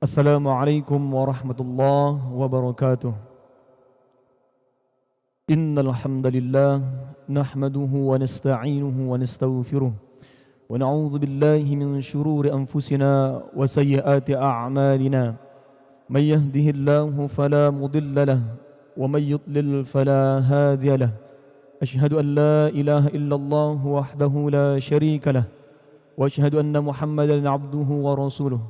Assalamualaikum warahmatullahi wabarakatuh. Innal hamdalillah nahmaduhu wa nasta'inuhu wa nastaghfiruh wa na'udzu billahi min shururi anfusina wa sayyiati a'malina. May yahdihillahu fala mudilla lahu wa may yudlil fala hadiya lahu. Ashhadu an la ilaha illallah wahdahu la syarika lahu wa ashhadu anna Muhammadan 'abduhu wa rasuluh.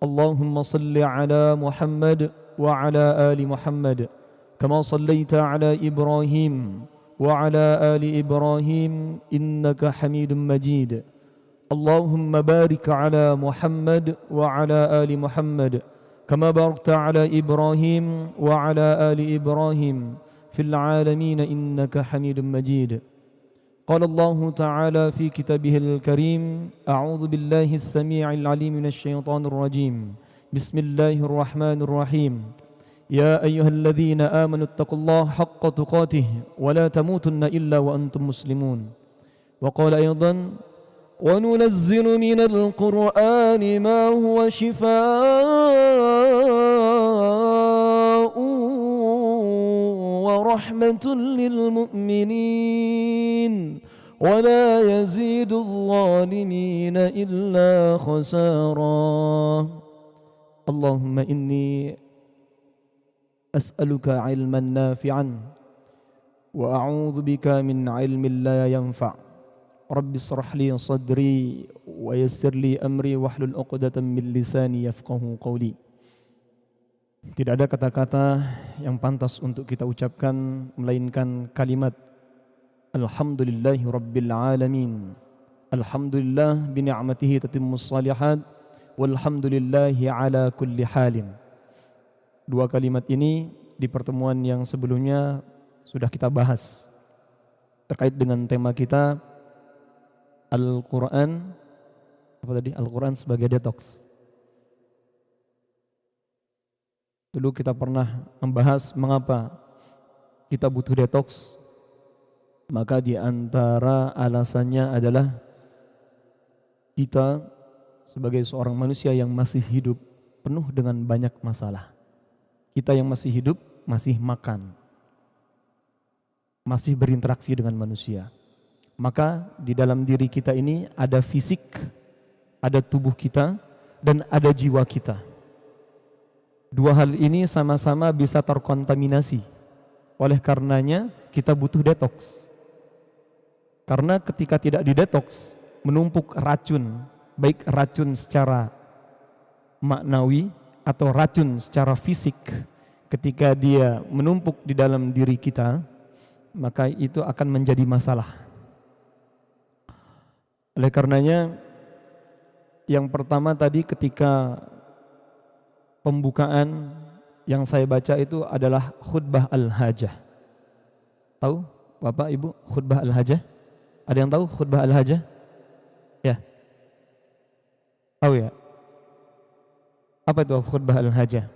Allahumma salli ala Muhammad wa ala ali Muhammad kama sallaita ala Ibrahim wa ala ali Ibrahim innaka Hamidum Majid. Allahumma barik ala Muhammad wa ala ali Muhammad kama barakta ala Ibrahim wa ala ali Ibrahim fil alamin innaka Hamidum Majid. قال الله تعالى في كتابه الكريم أعوذ بالله السميع العليم من الشيطان الرجيم بسم الله الرحمن الرحيم يا أيها الذين آمنوا اتقوا الله حق تقاته ولا تموتن إلا وأنتم مسلمون. وقال أيضا وننزل من القرآن ما هو شفاء ورحمة للمؤمنين ولا يزيد الظالمين إلا خسارا. اللهم إني أسألك علما نافعا وأعوذ بك من علم لا ينفع. رب اشرح لي صدري ويسر لي أمري واحلل عقدة من لساني يفقهوا قولي. Tidak ada kata-kata yang pantas untuk kita ucapkan melainkan kalimat Alhamdulillahi Rabbil Alamin. Alhamdulillah bini'amatihi tatimmus salihat walhamdulillahi ala kulli halin. Dua kalimat ini di pertemuan yang sebelumnya sudah kita bahas terkait dengan tema kita Al-Quran, apa tadi? Al-Quran sebagai detox. Dulu kita pernah membahas mengapa kita butuh detox. Maka di antara alasannya adalah kita sebagai seorang manusia yang masih hidup penuh dengan banyak masalah. Kita yang masih hidup, masih makan, masih berinteraksi dengan manusia. Maka di dalam diri kita ini ada fisik, ada tubuh kita, dan ada jiwa kita. Dua hal ini sama-sama bisa terkontaminasi. Oleh karenanya kita butuh detox. Karena ketika tidak didetox, menumpuk racun, baik racun secara maknawi atau racun secara fisik. Ketika dia menumpuk di dalam diri kita, maka itu akan menjadi masalah. Oleh karenanya yang pertama tadi ketika pembukaan yang saya baca itu adalah khutbah Al-Hajah. Tahu Bapak Ibu khutbah Al-Hajah? Ada yang tahu khutbah Al-Hajah? Ya. Tahu ya? Apa itu khutbah Al-Hajah?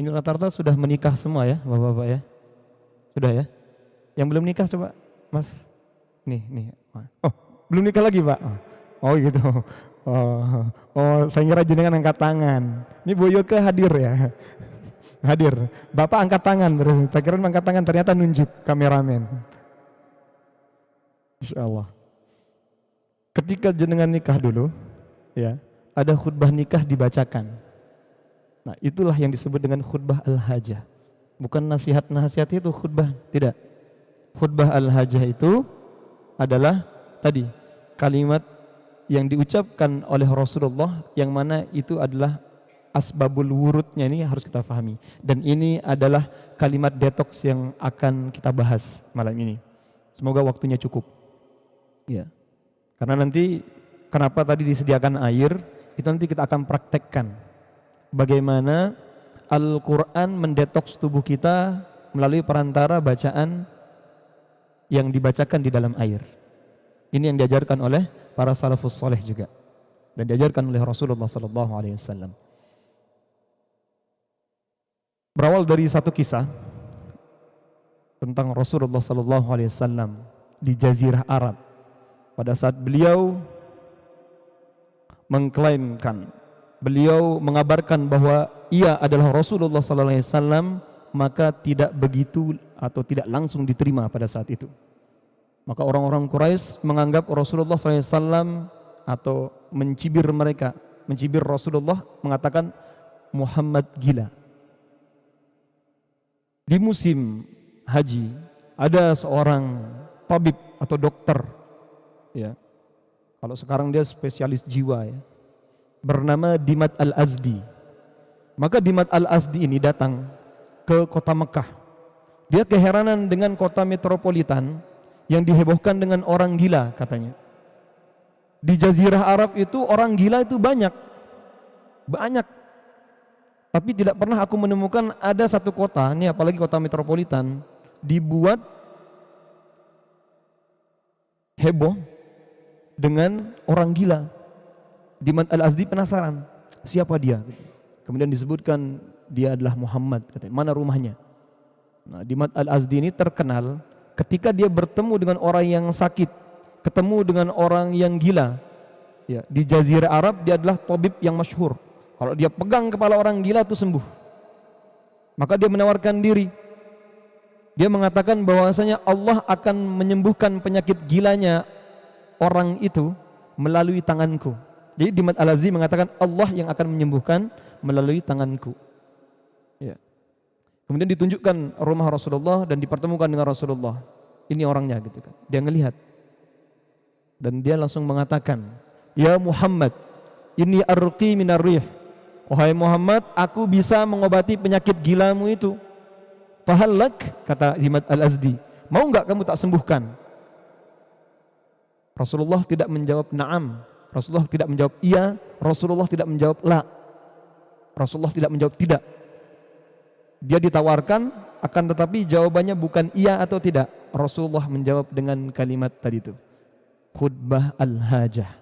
Ini rata-rata sudah menikah semua ya Bapak-bapak ya? Sudah ya? Yang belum nikah coba Mas. Nih. Oh, belum nikah lagi Pak? Oh gitu. Oh, saya kira jenengan angkat tangan. Ini Bu Yoke hadir ya? Hadir. Bapak angkat tangan terus. Tak kira angkat tangan ternyata nunjuk kameramen. Insyaallah. Ketika jenengan nikah dulu, ya, ada khutbah nikah dibacakan. Nah, itulah yang disebut dengan khutbah Al-Hajah. Bukan nasihat-nasihat itu khutbah, tidak. Khutbah Al-Hajah itu adalah tadi kalimat yang diucapkan oleh Rasulullah yang mana itu adalah asbabul wurudnya, ini harus kita pahami. Dan ini adalah kalimat detox yang akan kita bahas malam ini. Semoga waktunya cukup. Ya. Karena nanti kenapa tadi disediakan air, itu nanti kita akan praktekkan bagaimana Al-Quran mendetoks tubuh kita melalui perantara bacaan yang dibacakan di dalam air. Ini yang diajarkan oleh para salafus saleh juga dan diajarkan oleh Rasulullah SAW. Berawal dari satu kisah tentang Rasulullah SAW di Jazirah Arab pada saat beliau mengklaimkan, beliau mengabarkan bahwa ia adalah Rasulullah sallallahu alaihi wasallam, maka tidak begitu atau tidak langsung diterima pada saat itu. Maka orang-orang Quraisy menganggap Rasulullah sallallahu alaihi wasallam atau mencibir mereka, mencibir Rasulullah, mengatakan Muhammad gila. Di musim haji ada seorang tabib atau dokter, ya. Kalau sekarang dia spesialis jiwa, ya, bernama Dimat Al-Azdi. Maka Dimat Al-Azdi ini datang ke kota Mekah. Dia keheranan dengan kota metropolitan yang dihebohkan dengan orang gila katanya. Di Jazirah Arab itu orang gila itu banyak. Tapi tidak pernah aku menemukan ada satu kota, ini apalagi kota metropolitan, dibuat heboh dengan orang gila. Dimat Al-Azdi penasaran, siapa dia? Kemudian disebutkan dia adalah Muhammad, katanya. Mana rumahnya? Nah, Dimat Al-Azdi ini terkenal ketika dia bertemu dengan orang yang sakit, ketemu dengan orang yang gila. Ya, di Jazirah Arab dia adalah tabib yang masyhur. Kalau dia pegang kepala orang gila itu sembuh. Maka dia menawarkan diri. Dia mengatakan bahwasanya Allah akan menyembuhkan penyakit gilanya orang itu melalui tanganku. Jadi Dimat Al-Azdi mengatakan Allah yang akan menyembuhkan melalui tanganku. Ya. Kemudian ditunjukkan rumah Rasulullah dan dipertemukan dengan Rasulullah. Ini orangnya gitu kan. Dia ngelihat. Dan dia langsung mengatakan, "Ya Muhammad, inni arqi minar rih." Wahai Muhammad, aku bisa mengobati penyakit gilamu itu. Fahallak, kata Dimat Al-Azdi, mau enggak kamu tak sembuhkan? Rasulullah tidak menjawab na'am. Rasulullah tidak menjawab iya. Rasulullah tidak menjawab la. Rasulullah tidak menjawab tidak. Dia ditawarkan, akan tetapi jawabannya bukan iya atau tidak. Rasulullah menjawab dengan kalimat tadi itu. Khutbah al-hajah.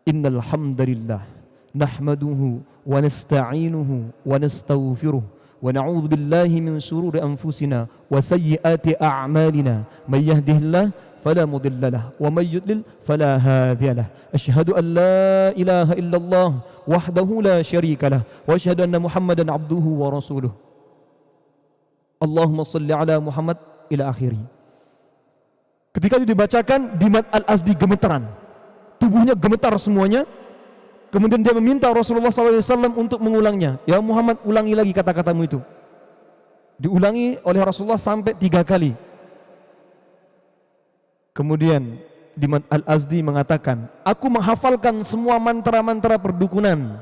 Innal hamdalillah nahmaduhu wa nasta'inuhu wa nastaghfiruh wa na'udzu billahi min shururi anfusina wa sayyiati a'malina may yahdihillahu fala mudilla lahu wa may yudlil fala hadiya lahu asyhadu an la ilaha illallah wahdahu la syarika lahu wa asyhadu anna muhammadan abduhu wa rasuluh. Allahumma shalli ala Muhammad ila akhiri. Ketika itu dibacakan, Dimat Al-Azdi gemetaran, tubuhnya gemetar semuanya. Kemudian dia meminta Rasulullah SAW untuk mengulangnya. Ya Muhammad, ulangi lagi kata-katamu itu. Diulangi oleh Rasulullah sampai 3 kali. Kemudian Dimat Al-Azdi mengatakan, aku menghafalkan semua mantra-mantra perdukunan.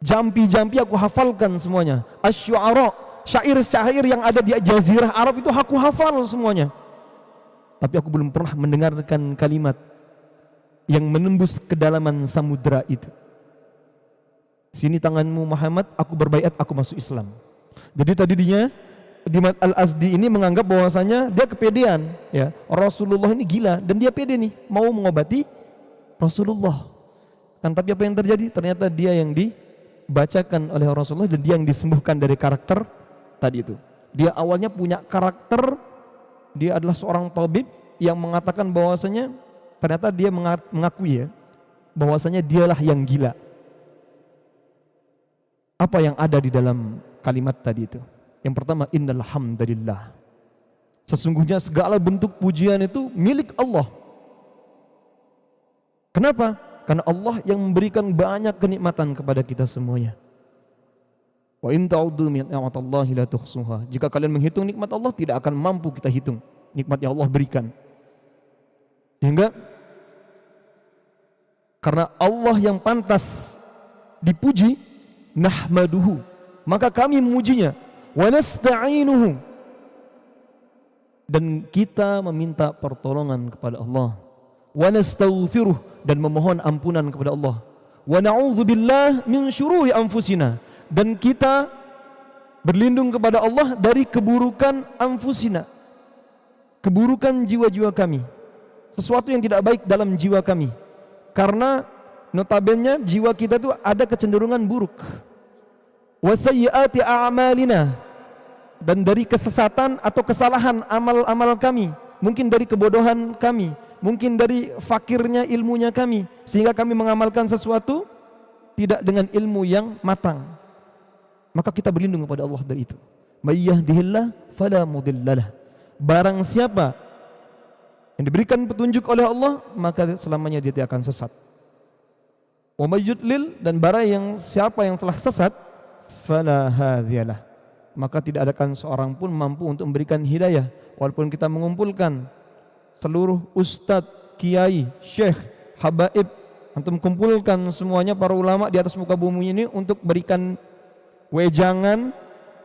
Jampi-jampi aku hafalkan semuanya. Asy-syu'ara, syair-syair yang ada di Jazirah Arab itu aku hafal semuanya. Tapi aku belum pernah mendengarkan kalimat yang menembus kedalaman samudra itu. Sini tanganmu Muhammad, aku berbaiat, aku masuk Islam. Jadi tadinya Dimat Al-Azdi ini menganggap bahwasanya dia kepedean, ya. Rasulullah ini gila dan dia pede nih mau mengobati Rasulullah. Kan tapi apa yang terjadi? Ternyata dia yang dibacakan oleh Rasulullah dan dia yang disembuhkan dari karakter tadi itu. Dia awalnya punya karakter, dia adalah seorang tabib yang mengatakan bahwasanya ternyata dia mengakui, ya, bahwasanya dialah yang gila. Apa yang ada di dalam kalimat tadi itu? Yang pertama, innal hamdalillah. Sesungguhnya segala bentuk pujian itu milik Allah. Kenapa? Karena Allah yang memberikan banyak kenikmatan kepada kita semuanya. Wa in ta'uddu ni'matallahi la tuhsuha. Jika kalian menghitung nikmat Allah, tidak akan mampu kita hitung nikmat yang Allah berikan. Sehingga karena Allah yang pantas dipuji, nahmaduhu, maka kami memujinya, wa nasta'inuhu, dan kita meminta pertolongan kepada Allah, wa nastaghfiruh, dan memohon ampunan kepada Allah, wa na'udzu billah min syururi anfusina, dan kita berlindung kepada Allah dari keburukan anfusina, keburukan jiwa-jiwa kami, sesuatu yang tidak baik dalam jiwa kami. Karena notabene jiwa kita itu ada kecenderungan buruk. Wa sayyiati a'malina, dan dari kesesatan atau kesalahan amal-amal kami. mungkin dari kebodohan kami, mungkin dari fakirnya ilmunya kami, sehingga kami mengamalkan sesuatu tidak dengan ilmu yang matang. Maka kita berlindung kepada Allah dari itu. May yahdihillah fala mudhillalah. Barang siapa yang diberikan petunjuk oleh Allah, maka selamanya dia tidak akan sesat. Wa may yudlil, dan barang yang siapa yang telah sesat, fala hadiyalah, maka tidak ada seorang pun mampu untuk memberikan hidayah. Walaupun kita mengumpulkan seluruh ustadz, kiai, syekh, habaib, antum kumpulkan semuanya para ulama di atas muka bumi ini untuk berikan wejangan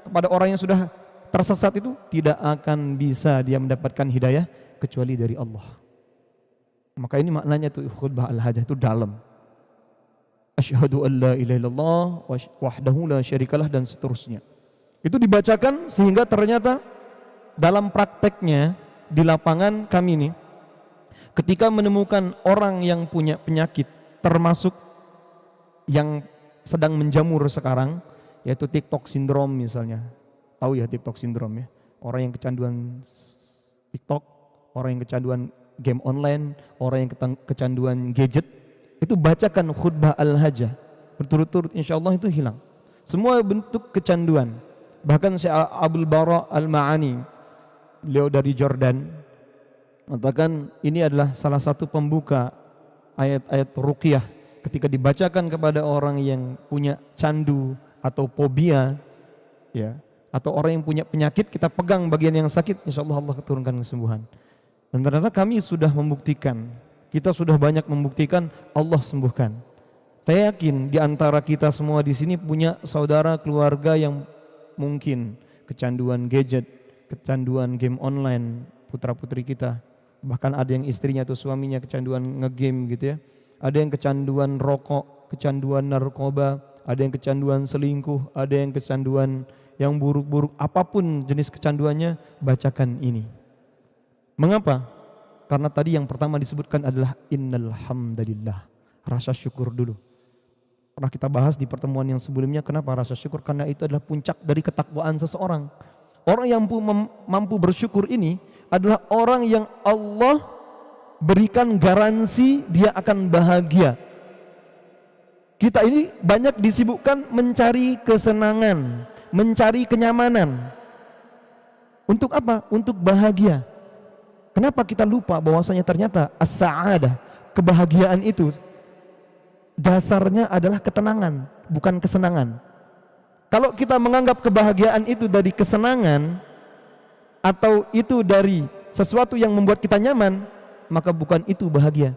kepada orang yang sudah tersesat, itu tidak akan bisa dia mendapatkan hidayah kecuali dari Allah. Maka ini maknanya tuh khutbah al-hajah itu dalam. Asyhadu an la ilaha illallah wahdahu la syarikalah dan seterusnya. Itu dibacakan sehingga ternyata dalam prakteknya di lapangan kami ini, ketika menemukan orang yang punya penyakit, termasuk yang sedang menjamur sekarang, yaitu TikTok syndrome misalnya. Tahu ya TikTok syndrome ya? Orang yang kecanduan TikTok, orang yang kecanduan game online, orang yang kecanduan gadget, itu bacakan khutbah al-hajah berturut-turut, insya Allah itu hilang semua bentuk kecanduan. Bahkan Syekh Abdul Bara Al-Ma'ani, beliau dari Jordan, mengatakan ini adalah salah satu pembuka ayat-ayat ruqyah. Ketika dibacakan kepada orang yang punya candu atau fobia, ya, atau orang yang punya penyakit, kita pegang bagian yang sakit, insya Allah Allah turunkan kesembuhan. Dan ternyata kami sudah membuktikan, kita sudah banyak membuktikan Allah sembuhkan. Saya yakin di antara kita semua di sini punya saudara keluarga yang mungkin kecanduan gadget, kecanduan game online, putra-putri kita. Bahkan ada yang istrinya atau suaminya kecanduan ngegame gitu ya. Ada yang kecanduan rokok, kecanduan narkoba, ada yang kecanduan selingkuh, ada yang kecanduan yang buruk-buruk. Apapun jenis kecanduannya, bacakan ini. Mengapa? Karena tadi yang pertama disebutkan adalah innal hamdalillah, rasa syukur dulu. Pernah kita bahas di pertemuan yang sebelumnya, kenapa rasa syukur? Karena itu adalah puncak dari ketakwaan seseorang. Orang yang mampu bersyukur ini adalah orang yang Allah berikan garansi dia akan bahagia. Kita ini banyak disibukkan mencari kesenangan, mencari kenyamanan. Untuk apa? Untuk bahagia. Kenapa kita lupa bahwasanya ternyata as-sa'adah, kebahagiaan itu dasarnya adalah ketenangan, bukan kesenangan. Kalau kita menganggap kebahagiaan itu dari kesenangan atau itu dari sesuatu yang membuat kita nyaman, maka bukan itu bahagia.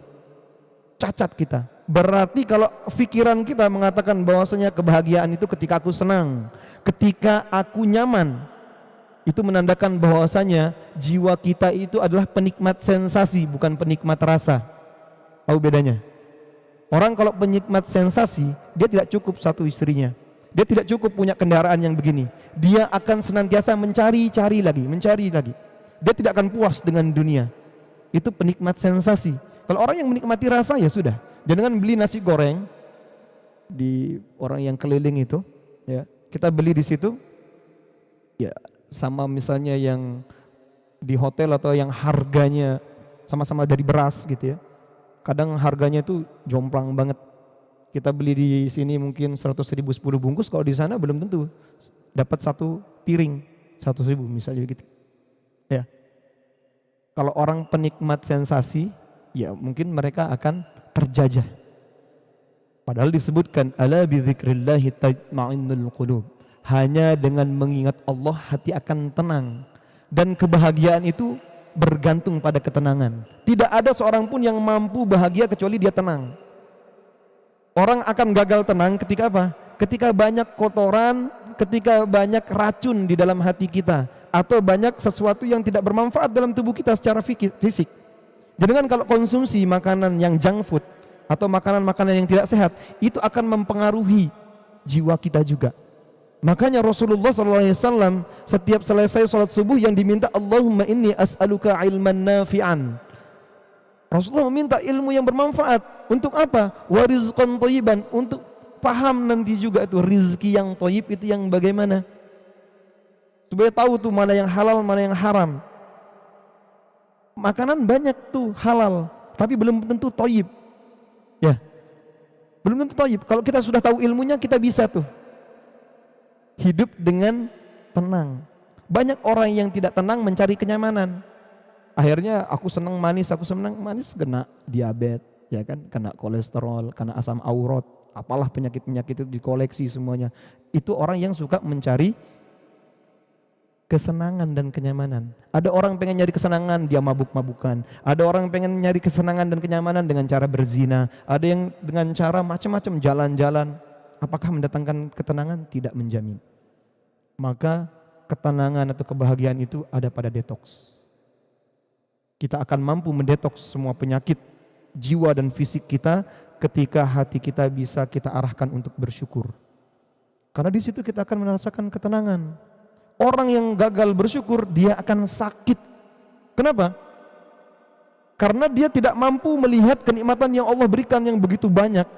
Cacat kita. Berarti kalau pikiran kita mengatakan bahwasanya kebahagiaan itu ketika aku senang, ketika aku nyaman, itu menandakan bahwasanya jiwa kita itu adalah penikmat sensasi, bukan penikmat rasa. Tahu bedanya? Orang kalau penikmat sensasi, dia tidak cukup satu istrinya. Dia tidak cukup punya kendaraan yang begini. Dia akan senantiasa mencari lagi. Dia tidak akan puas dengan dunia. Itu penikmat sensasi. Kalau orang yang menikmati rasa, ya sudah. Jangan beli nasi goreng di orang yang keliling itu, ya. Kita beli di situ, ya sama misalnya yang di hotel atau yang harganya sama-sama dari beras gitu ya. Kadang harganya itu jomplang banget. Kita beli di sini mungkin 100.000 10 bungkus, kalau di sana belum tentu dapat satu piring 100.000 misalnya gitu. Ya. Kalau orang penikmat sensasi, ya mungkin mereka akan terjajah. Padahal disebutkan ala bidzikrillahi tatma'innul qulub. Hanya dengan mengingat Allah hati akan tenang, dan kebahagiaan itu bergantung pada ketenangan. Tidak ada seorang pun yang mampu bahagia kecuali dia tenang. Orang akan gagal tenang ketika apa? Ketika banyak kotoran, ketika banyak racun di dalam hati kita, atau banyak sesuatu yang tidak bermanfaat dalam tubuh kita secara fisik. Jangan kalau konsumsi makanan yang junk food atau makanan-makanan yang tidak sehat, itu akan mempengaruhi jiwa kita juga. Makanya Rasulullah SAW setiap selesai sholat subuh yang diminta, Allahumma inni as'aluka ilman nafi'an. Rasulullah meminta ilmu yang bermanfaat. Untuk apa? Wa rizqan thayyiban, untuk paham nanti juga itu rizki yang thayyib itu yang bagaimana, supaya tahu tuh mana yang halal, mana yang haram. Makanan banyak tuh halal, tapi belum tentu thayyib. Ya, belum tentu thayyib. Kalau kita sudah tahu ilmunya, kita bisa tuh hidup dengan tenang. Banyak orang yang tidak tenang mencari kenyamanan. Akhirnya aku senang manis, kena diabetes, ya kan, kena kolesterol, kena asam urat, apalah penyakit-penyakit itu dikoleksi semuanya. Itu orang yang suka mencari kesenangan dan kenyamanan. Ada orang pengen nyari kesenangan, dia mabuk-mabukan. Ada orang pengen nyari kesenangan dan kenyamanan dengan cara berzina. Ada yang dengan cara macam-macam jalan-jalan. Apakah mendatangkan ketenangan? Tidak menjamin. Maka ketenangan atau kebahagiaan itu ada pada detox. Kita akan mampu mendetoks semua penyakit jiwa dan fisik kita ketika hati kita bisa kita arahkan untuk bersyukur. Karena di situ kita akan merasakan ketenangan. Orang yang gagal bersyukur, dia akan sakit. Kenapa? Karena dia tidak mampu melihat kenikmatan yang Allah berikan yang begitu banyak.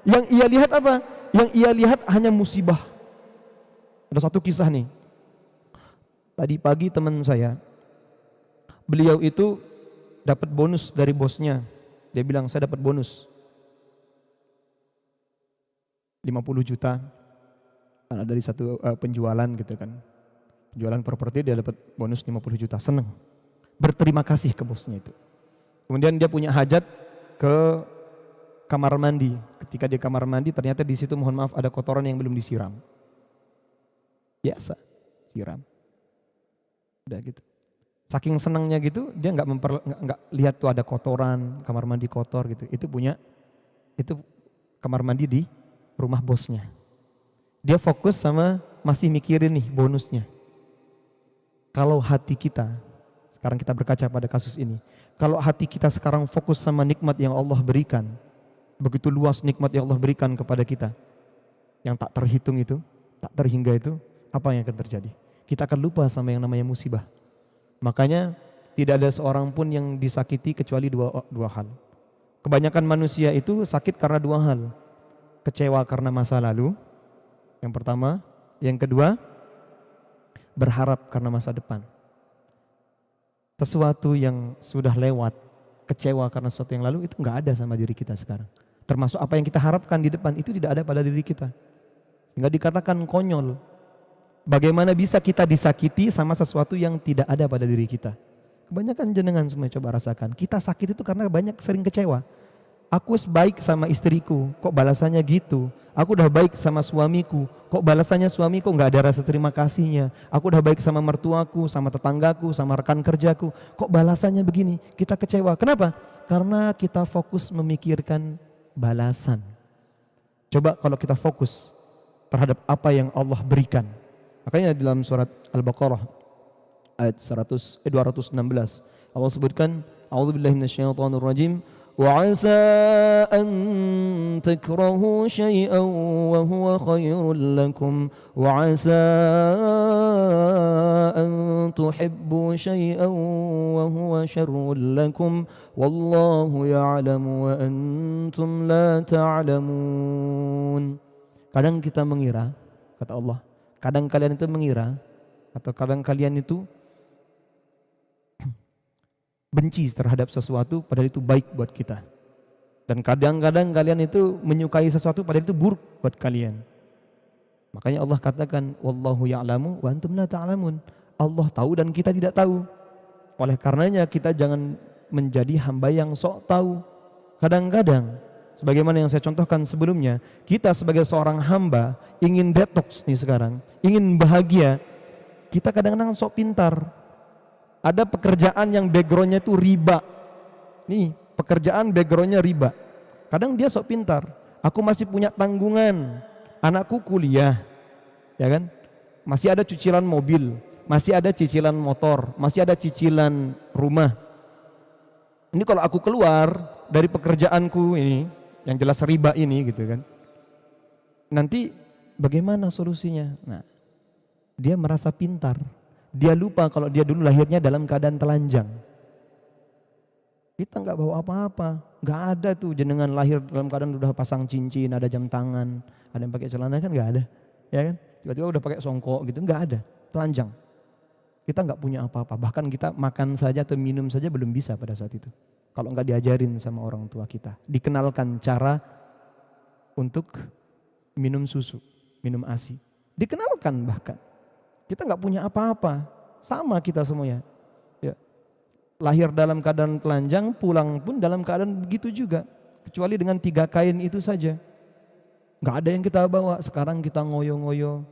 Yang ia lihat apa? Yang ia lihat hanya musibah. Ada satu kisah nih. Tadi pagi teman saya, beliau itu dapat bonus dari bosnya. Dia bilang, saya dapat bonus 50 juta dari satu penjualan gitu kan. Jualan properti, dia dapat bonus 50 juta, seneng, berterima kasih ke bosnya itu. Kemudian dia punya hajat ke kamar mandi. Ketika di kamar mandi ternyata di situ, mohon maaf, ada kotoran yang belum disiram. Biasa, siram. Udah gitu. Saking senangnya gitu, dia nggak lihat tuh ada kotoran, kamar mandi kotor gitu. Itu kamar mandi di rumah bosnya. Dia fokus sama masih mikirin nih bonusnya. Kalau hati kita, sekarang kita berkaca pada kasus ini, kalau hati kita sekarang fokus sama nikmat yang Allah berikan, begitu luas nikmat yang Allah berikan kepada kita, yang tak terhitung itu, tak terhingga itu, apa yang akan terjadi? Kita akan lupa sama yang namanya musibah. Makanya tidak ada seorang pun yang disakiti kecuali dua hal. Kebanyakan manusia itu sakit karena dua hal. Kecewa karena masa lalu, yang pertama. Yang kedua, berharap karena masa depan. Sesuatu yang sudah lewat, kecewa karena sesuatu yang lalu, itu nggak ada sama diri kita sekarang. Termasuk apa yang kita harapkan di depan, itu tidak ada pada diri kita. Sehingga dikatakan konyol. Bagaimana bisa kita disakiti sama sesuatu yang tidak ada pada diri kita? Kebanyakan jenengan semua coba rasakan. Kita sakit itu karena banyak sering kecewa. Aku baik sama istriku, kok balasannya gitu. Aku udah baik sama suamiku, kok balasannya suamiku nggak ada rasa terima kasihnya. Aku udah baik sama mertuaku, sama tetanggaku, sama rekan kerjaku, kok balasannya begini. Kita kecewa. Kenapa? Karena kita fokus memikirkan balasan. Coba kalau kita fokus terhadap apa yang Allah berikan. Makanya dalam surat Al-Baqarah ayat 216 Allah sebutkan, A'udzubillahi minasyaitonirrajim. وَعَسَىٰ أَن تَكْرَهُوا شَيْئًا وَهُوَ خَيْرٌ لَكُمْ وَعَسَىٰ أَن تُحِبُّوا شَيْئًا وَهُوَ شَرٌّ لَكُمْ وَاللَّهُ يَعْلَمُ وَأَنْتُمْ لَا تَعْلَمُونَ. Kadang kita mengira, kata Allah, kadang kalian itu mengira, atau kadang kalian itu benci terhadap sesuatu padahal itu baik buat kita. Dan kadang-kadang kalian itu menyukai sesuatu padahal itu buruk buat kalian. Makanya Allah katakan, wallahu ya'lamu wa antum la ta'lamun. Allah tahu dan kita tidak tahu. Oleh karenanya kita jangan menjadi hamba yang sok tahu. Kadang-kadang sebagaimana yang saya contohkan sebelumnya, kita sebagai seorang hamba ingin detox nih sekarang, ingin bahagia. Kita kadang-kadang sok pintar. Ada pekerjaan yang backgroundnya itu riba. Nih, pekerjaan backgroundnya riba. Kadang dia sok pintar. Aku masih punya tanggungan. Anakku kuliah, ya kan? Masih ada cicilan mobil, masih ada cicilan motor, masih ada cicilan rumah. Ini kalau aku keluar dari pekerjaanku ini, yang jelas riba ini gitu kan. Nanti bagaimana solusinya? Nah, dia merasa pintar. Dia lupa kalau dia dulu lahirnya dalam keadaan telanjang. Kita nggak bawa apa-apa, nggak ada tuh jenengan lahir dalam keadaan udah pasang cincin, ada jam tangan, ada yang pakai celana, kan nggak ada, ya kan? Tiba-tiba udah pakai songkok gitu, nggak ada, telanjang. Kita nggak punya apa-apa. Bahkan kita makan saja atau minum saja belum bisa pada saat itu. Kalau nggak diajarin sama orang tua kita. Dikenalkan cara untuk minum susu, minum ASI. Dikenalkan bahkan. Kita nggak punya apa-apa. Sama kita semuanya. Ya. Lahir dalam keadaan telanjang, pulang pun dalam keadaan begitu juga. Kecuali dengan 3 kain itu saja. Nggak ada yang kita bawa. Sekarang kita ngoyo-ngoyo.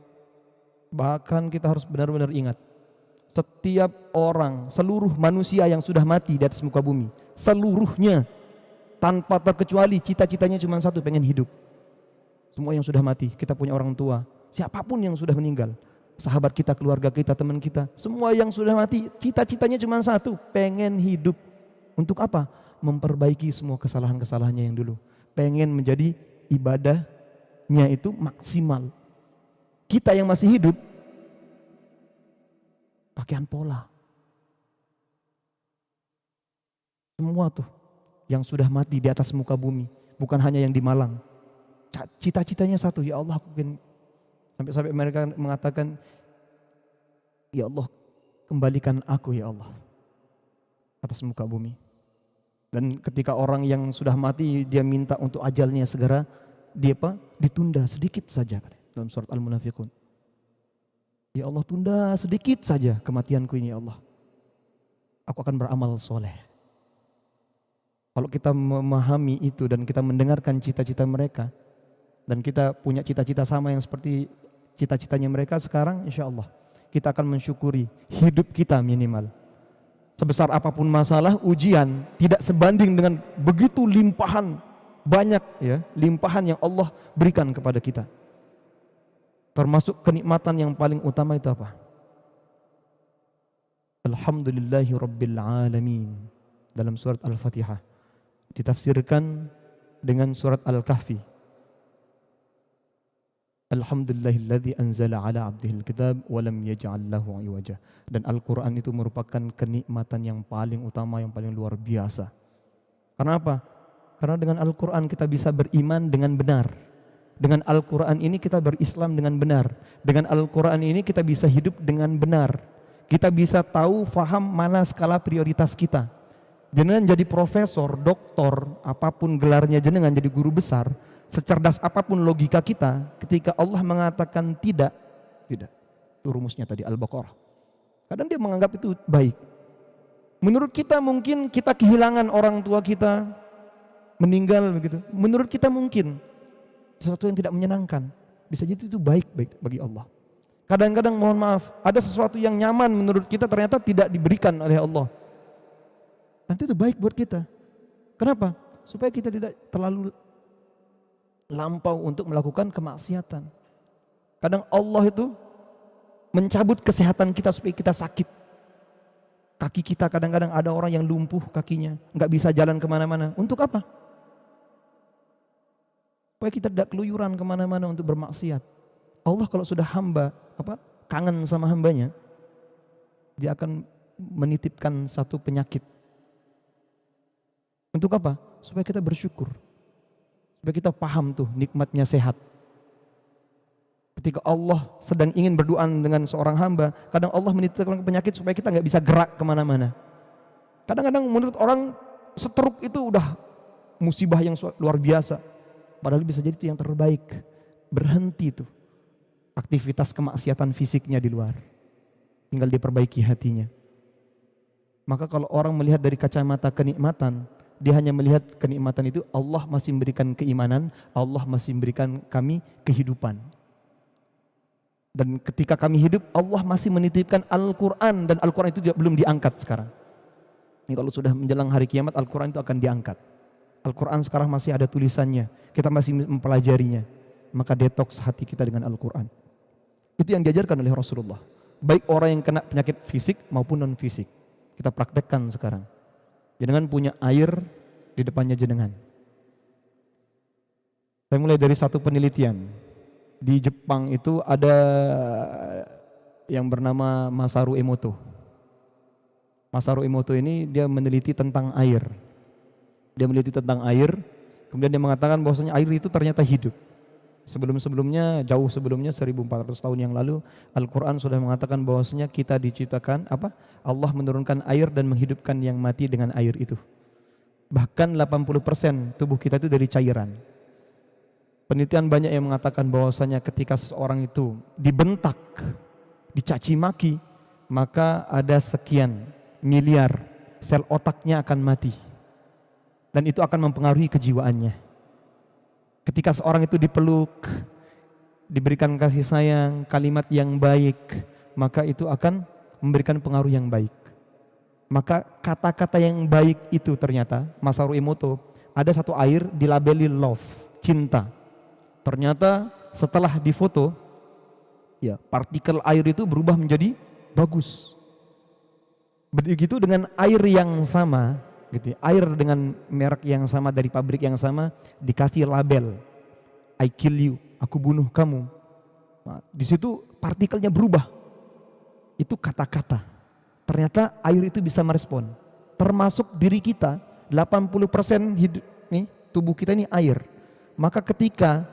Bahkan kita harus benar-benar ingat. Setiap orang, seluruh manusia yang sudah mati di atas muka bumi, seluruhnya tanpa terkecuali cita-citanya cuma satu, pengen hidup. Semua yang sudah mati, kita punya orang tua, siapapun yang sudah meninggal, sahabat kita, keluarga kita, teman kita, semua yang sudah mati, cita-citanya cuma satu, pengen hidup. Untuk apa? Memperbaiki semua kesalahan-kesalahannya yang dulu. Pengen menjadi ibadahnya itu maksimal. Kita yang masih hidup, pakaian pola. Semua tuh yang sudah mati di atas muka bumi, bukan hanya yang di Malang. Cita-citanya satu, ya Allah, aku ingin, sampai mereka mengatakan, ya Allah, kembalikan aku ya Allah atas muka bumi. Dan ketika orang yang sudah mati dia minta untuk ajalnya segera ditunda sedikit saja, dalam surat Al-Munafiqun. Ya Allah, tunda sedikit saja kematianku ini ya Allah. Aku akan beramal soleh. Kalau kita memahami itu dan kita mendengarkan cita-cita mereka, dan kita punya cita-cita sama yang seperti cita-citanya mereka sekarang, insya Allah kita akan mensyukuri hidup kita minimal. Sebesar apapun masalah, ujian tidak sebanding dengan begitu limpahan banyak ya, limpahan yang Allah berikan kepada kita. Termasuk kenikmatan yang paling utama itu apa? Alhamdulillahi Rabbil Alamin. Dalam surat Al-Fatihah ditafsirkan dengan surat Al-Kahfi. Alhamdulillahilladzi anzala ala abdihil kitab wa lam yaj'al lahu iwaja. Dan Al-Quran itu merupakan kenikmatan yang paling utama, yang paling luar biasa. Karena apa? Karena dengan Al-Quran kita bisa beriman dengan benar. Dengan Al-Quran ini kita berislam dengan benar. Dengan Al-Quran ini kita bisa hidup dengan benar. Kita bisa tahu, faham mana skala prioritas kita. Jenengan jadi profesor, doktor, apapun gelarnya jenengan, jadi guru besar, secerdas apapun logika kita, ketika Allah mengatakan tidak. Itu rumusnya tadi Al-Baqarah. Kadang dia menganggap itu baik. Menurut kita mungkin kita kehilangan orang tua kita, meninggal begitu. Menurut kita mungkin sesuatu yang tidak menyenangkan. Bisa jadi itu baik bagi Allah. Kadang-kadang mohon maaf, ada sesuatu yang nyaman menurut kita ternyata tidak diberikan oleh Allah. Nanti itu baik buat kita. Kenapa? Supaya kita tidak terlalu lampau untuk melakukan kemaksiatan. Kadang Allah itu mencabut kesehatan kita supaya kita sakit. Kaki kita kadang-kadang ada orang yang lumpuh kakinya, nggak bisa jalan kemana-mana. Untuk apa? Supaya kita tidak keluyuran kemana-mana untuk bermaksiat. Allah kalau sudah kangen sama hambanya, dia akan menitipkan satu penyakit. Untuk apa? Supaya kita bersyukur. Supaya kita paham tuh nikmatnya sehat. Ketika Allah sedang ingin berdoa dengan seorang hamba, kadang Allah menitipkan penyakit supaya kita nggak bisa gerak kemana-mana. Kadang-kadang menurut orang stroke itu udah musibah yang luar biasa. Padahal bisa jadi itu yang terbaik. Berhenti tuh aktivitas kemaksiatan fisiknya di luar. Tinggal diperbaiki hatinya. Maka kalau orang melihat dari kacamata kenikmatan, dia hanya melihat kenikmatan itu, Allah masih memberikan keimanan, Allah masih memberikan kami kehidupan. Dan ketika kami hidup, Allah masih menitipkan Al-Quran, dan Al-Quran itu belum diangkat sekarang. Ini kalau sudah menjelang hari kiamat, Al-Quran itu akan diangkat. Al-Quran sekarang masih ada tulisannya, kita masih mempelajarinya. Maka detoks hati kita dengan Al-Quran. Itu yang diajarkan oleh Rasulullah. Baik orang yang kena penyakit fisik maupun non fisik. Kita praktekkan sekarang. Jenengan punya air di depannya jenengan. Saya mulai dari satu penelitian. Di Jepang itu ada yang bernama Masaru Emoto. Masaru Emoto ini dia meneliti tentang air. Dia meneliti tentang air, kemudian dia mengatakan bahwasanya air itu ternyata hidup. Sebelum-sebelumnya, jauh sebelumnya 1400 tahun yang lalu, Al-Quran sudah mengatakan bahwasanya kita diciptakan Allah menurunkan air dan menghidupkan yang mati dengan air itu. Bahkan 80% tubuh kita itu dari cairan. Penelitian banyak yang mengatakan bahwasanya ketika seseorang itu dibentak, dicaci maki, maka ada sekian miliar sel otaknya akan mati. Dan itu akan mempengaruhi kejiwaannya. Ketika seorang itu dipeluk, diberikan kasih sayang, kalimat yang baik, maka itu akan memberikan pengaruh yang baik. Maka kata-kata yang baik itu ternyata, Masaru Emoto, ada satu air dilabeli love, cinta. Ternyata setelah difoto, ya, partikel air itu berubah menjadi bagus. Begitu dengan air yang sama, gitu, air dengan merek yang sama dari pabrik yang sama dikasih label I kill you, aku bunuh kamu. Nah, di situ partikelnya berubah. Itu kata-kata. Ternyata air itu bisa merespon. Termasuk diri kita, 80% hidup nih, tubuh kita ini air. Maka ketika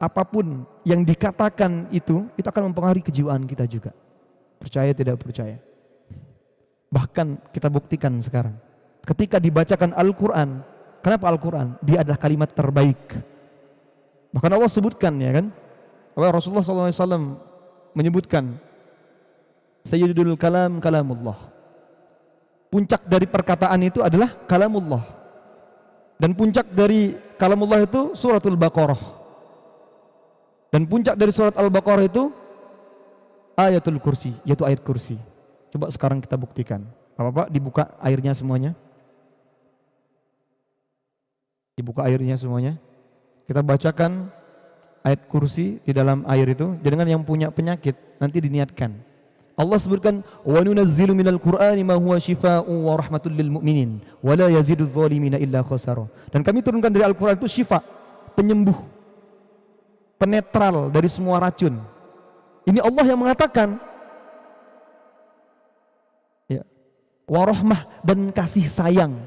apapun yang dikatakan itu akan mempengaruhi kejiwaan kita juga. Percaya tidak percaya. Bahkan kita buktikan sekarang. Ketika dibacakan Al-Quran, kenapa Al-Quran? Dia adalah kalimat terbaik. Bahkan Allah sebutkan, ya kan? Rasulullah SAW menyebutkan, Sayyidul kalam kalamullah. Puncak dari perkataan itu adalah kalamullah. Dan puncak dari kalamullah itu suratul Baqarah. Dan puncak dari surat Al-Baqarah itu ayatul kursi, yaitu ayat kursi. Coba sekarang kita buktikan. Bapak-bapak, dibuka airnya semuanya. Dibuka airnya semuanya. Kita bacakan ayat kursi di dalam air itu. Jangan yang punya penyakit nanti diniatkan. Allah sebutkan wa nunazzilu minal qur'ani ma huwa syifaa'un wa rahmatul lil mu'minin wa la yazidudz zalimina illa khasara. Dan kami turunkan dari Al-Qur'an itu syifa, penyembuh, penetral dari semua racun. Ini Allah yang mengatakan, ya, warahmah, dan kasih sayang.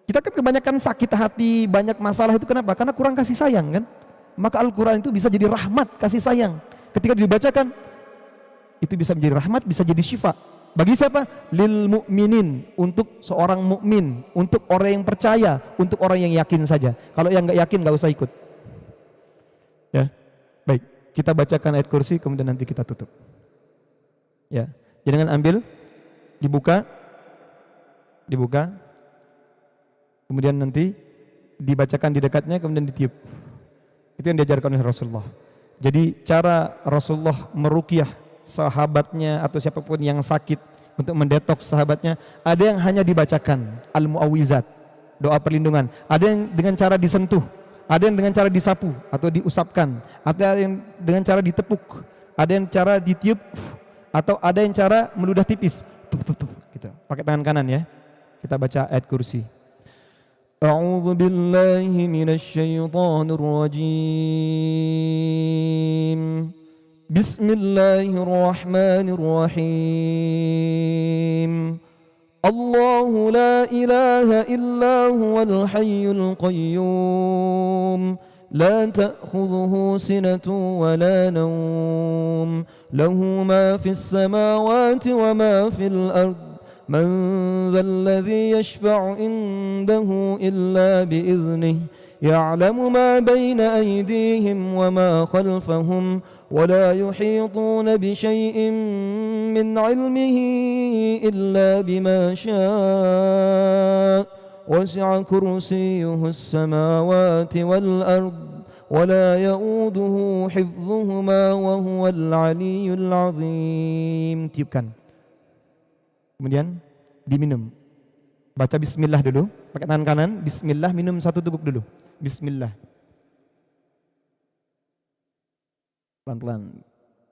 Kita kan kebanyakan sakit hati, banyak masalah itu kenapa? Karena kurang kasih sayang kan? Maka Al-Quran itu bisa jadi rahmat, kasih sayang. Ketika dibacakan, itu bisa menjadi rahmat, bisa jadi syifa. Bagi siapa? Lil mu'minin, untuk seorang mukmin, untuk orang yang percaya, untuk orang yang yakin saja. Kalau yang nggak yakin nggak usah ikut. Ya, baik. Kita bacakan ayat kursi, kemudian nanti kita tutup. Ya, jangan ambil, dibuka, kemudian nanti dibacakan di dekatnya, kemudian ditiup. Itu yang diajarkan oleh Rasulullah. Jadi cara Rasulullah meruqyah sahabatnya atau siapapun yang sakit untuk mendetoks sahabatnya, ada yang hanya dibacakan al-mu'awwizat, doa perlindungan. Ada yang dengan cara disentuh, ada yang dengan cara disapu atau diusapkan, ada yang dengan cara ditepuk, ada yang cara ditiup, atau ada yang cara meludah tipis. Gitu. Pakai tangan kanan ya. Kita baca ayat kursi. A'udzu billahi minasy syaithanir rajim. Bismillahirrahmanirrahim. Allahu la ilaha illa huwal hayyul qayyum. لا تأخذه سنة ولا نوم له ما في السماوات وما في الأرض من ذا الذي يشفع عنده إلا بإذنه يعلم ما بين أيديهم وما خلفهم ولا يحيطون بشيء من علمه إلا بما شاء وسع كرسيه السماوات والأرض ولا يؤوده حفظهما وهو العلي العظيم. Tiupkan. Kemudian diminum. Baca bismillah dulu, pakai tangan kanan, bismillah, minum satu teguk dulu. Bismillah. Pelan-pelan.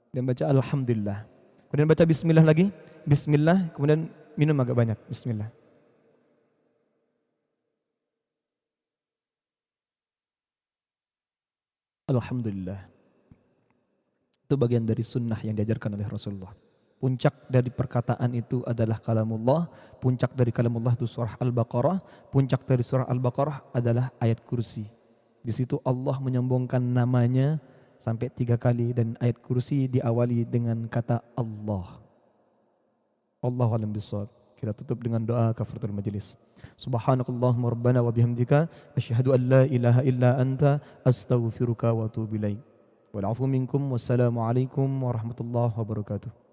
Dan baca alhamdulillah. Kemudian baca bismillah lagi, bismillah, kemudian minum agak banyak, bismillah. Alhamdulillah. Itu bagian dari sunnah yang diajarkan oleh Rasulullah. Puncak dari perkataan itu adalah kalamullah. Puncak dari kalamullah itu surah Al-Baqarah. Puncak dari surah Al-Baqarah adalah ayat kursi. Di situ Allah menyombongkan namanya sampai 3 kali dan ayat kursi diawali dengan kata Allah. Allahu a'lam bishawab. Kita tutup dengan doa kafaratul majelis. Subhanakallahumma rabbana wa bihamdika asyhadu an la ilaha illa anta astaghfiruka wa atubu ilaik. Wal afu minkum wassalamu alaikum warahmatullahi wabarakatuh.